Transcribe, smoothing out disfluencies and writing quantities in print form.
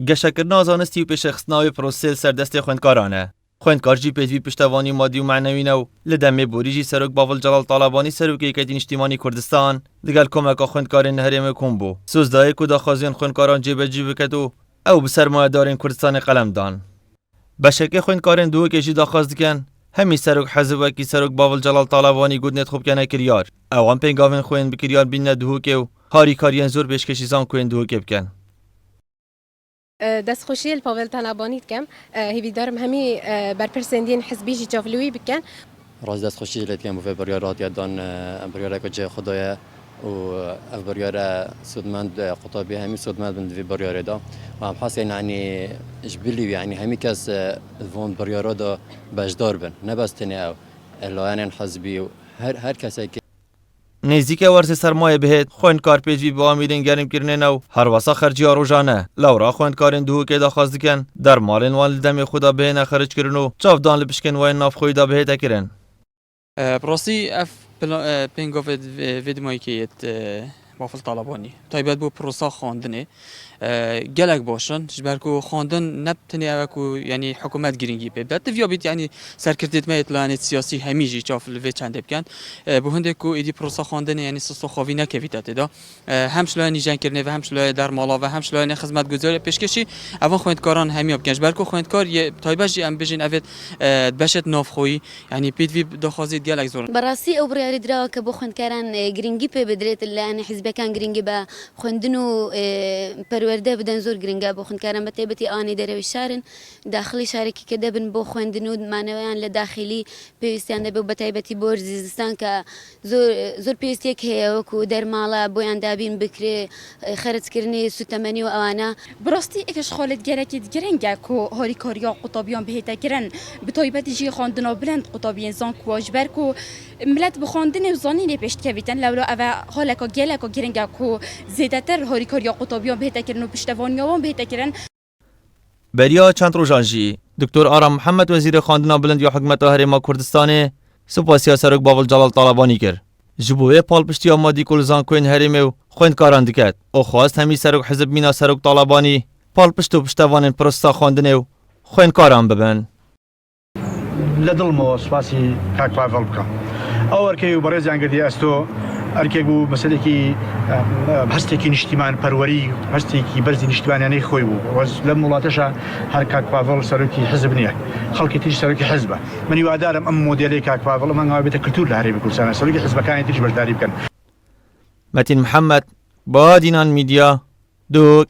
گەشەکردنا زانستی و پێشەخستناوی پرۆسێل سەردەستی خوێندکارانە. خوێندکار جی پێوی پشتەوانی مادی و معنەوینە و لە دەمێ بۆریژی سەرۆک باڤڵ جەلال تاڵابانی سەرۆکیەکەتی نیشتیمانی کوردستان لەگەڵ کۆمەکە خوێندکارên هەرێمە کۆم بوو. سۆزدایەک و داخوازیان خوێندکاران جێبەجێ بکات و ئەو بە سەرمایەدارên کوردستانی قەلەمدان. بەشێکەی خوێندکارên دووەکێژی داخواز دکەن هەمی سەرۆک حەزبەکی سەرۆک باڤڵ جەلال تاڵابانی گوتنێت خوبکەنە کریار. ئەوان پێنگاوێن خوێن بکریار بینە دووکێ و هاریکاریان زۆر پێشکەشیزان خوێن دووکێ بکەن. دەستخۆشیە پاڤڵ تاڵابانی دکەم هیویدارم هەمی بەرپرسێندین حزبیژی جاڤلوی بکەن. ڕاست دەستخۆشی لێت کەم بۆ بڕیاراتیادان بڕیارێکە جێ خدایە و ئەف بڕیارە سودمەند قوتابی هەمی سودمەند بن دوی بڕیارێدا و ئەم حەسێن یعنی ژبیلی یعنی هەمی کەس vۆن بڕیارۆدا بەشدار بن نەبەستنێ ئەو لایەنێن حەزبی و هەر کەسێکی نزیکە وەرزی سەرمایە بهێت خوێندکار پێوی بۆ ئامیرین گەرمکردنێنە و هەروەسا خەرجیا ڕۆژانە لەورا خوێندکارên دووکێ داخواز دکەن دەرماڵên wan li demê xwe da bihêne xerckirin û çavdan li pişkên wayên navxweyî da bihête kirin. Birastî ev pêngavê vê dimayekê yê Bavyl Talabani taybet bû prosa xwandinê gelek başin ji ber ku xwandin ne tenê ew ku yanî hikûmet girîngî pê bide tiv ya bît yanî serkirdêtmeyê planê siyasî hemî jî çav li vê çendê bikin bu hindê ku êdî prosa xwandinê yanî sistoxavî nekevîte têda hem ji layê nîjenkirinê ve hem ji layê dermala ve hem ji layê xizmetguzarê pêşkêşî evan xwendkaran hemî bikin ji ber ku xwendkar taybet jî em bijîn evê beşet navxweyî yanî pêd vî daxwazê gelek zor. بەڕاستی ئەو بڕیاری درراوە کە بۆ خوێندکاران گرنگی پێ بدرێت لایەنە حیزبەکان گرنگی بە خوێندن و پەروەردە بدەن زۆر گرنگە بۆ خوێندکاران بە تایبەتی ئەوانەی دەرەوەی شارن داخلی شارێکی کە دەبن بۆ خوێندن و مانەوەیان لە داخلی پێویستیان دەبێت بە تایبەتی بۆ زیستان کە زۆر پێویستێک هەیە وەکو دەرماڵە بۆیان دابین بکرێ خەرجکردنی سوتەمەنی و ئەوانە. بڕاستی ئێکەش خاڵت گەرەکی گرنگە کۆ هاریکاریا قوتابیان بهێتەکردن بە تایبەتیژی خواندنا بلند قوتابیên زان کواژ ber ku millet bi xwandinê û zanînê pêşkevîtin lewra ev haleka geleka giring e ku zêdetir harîkariya qutobîyan bihêtekirin û piştevaniya wan bihêtekirin. Beriya çend rojan jî Dr. Aram Mihemed Wezîrê Xwandina Bilind ya Hikûmeta Herêma Kurdistanê spasiya Serok Bavyl Celal Talabanî kir. Ji bo wê palpiştiya madî ku li zankoyên herêmê û xwendkaran diket. O xwast hemî serok hizb mîna Serok Talabanî palpişt û piştevanên prosta xwandinê û xwendkaran bibin. لە دڵمەوە سوپاسی کاک پاڤڵ بکەم ئەو ئەرکەی و بەڕێزیان کردی ئەستۆ ئەرکێک بوو مەسەلێکی هەستێکی نیشتیمان پەروەری هەستێکی بەرزی نیشتیمانیانەی خۆی بوو لەم وڵاتەشە هەر کاک پاڤڵ سەرۆکی حزب نییە خەڵکی تریش سەرۆکی حزبە من هیوادارم ئەم مۆدێلەی کاک پاڤڵ مانگاوە بێتە کلتور لە هەرێمی کوردستان سەرۆکی حزبەکانی تریش بەشداری بکەن. مەتین محەممەد با دینان میدیا دووک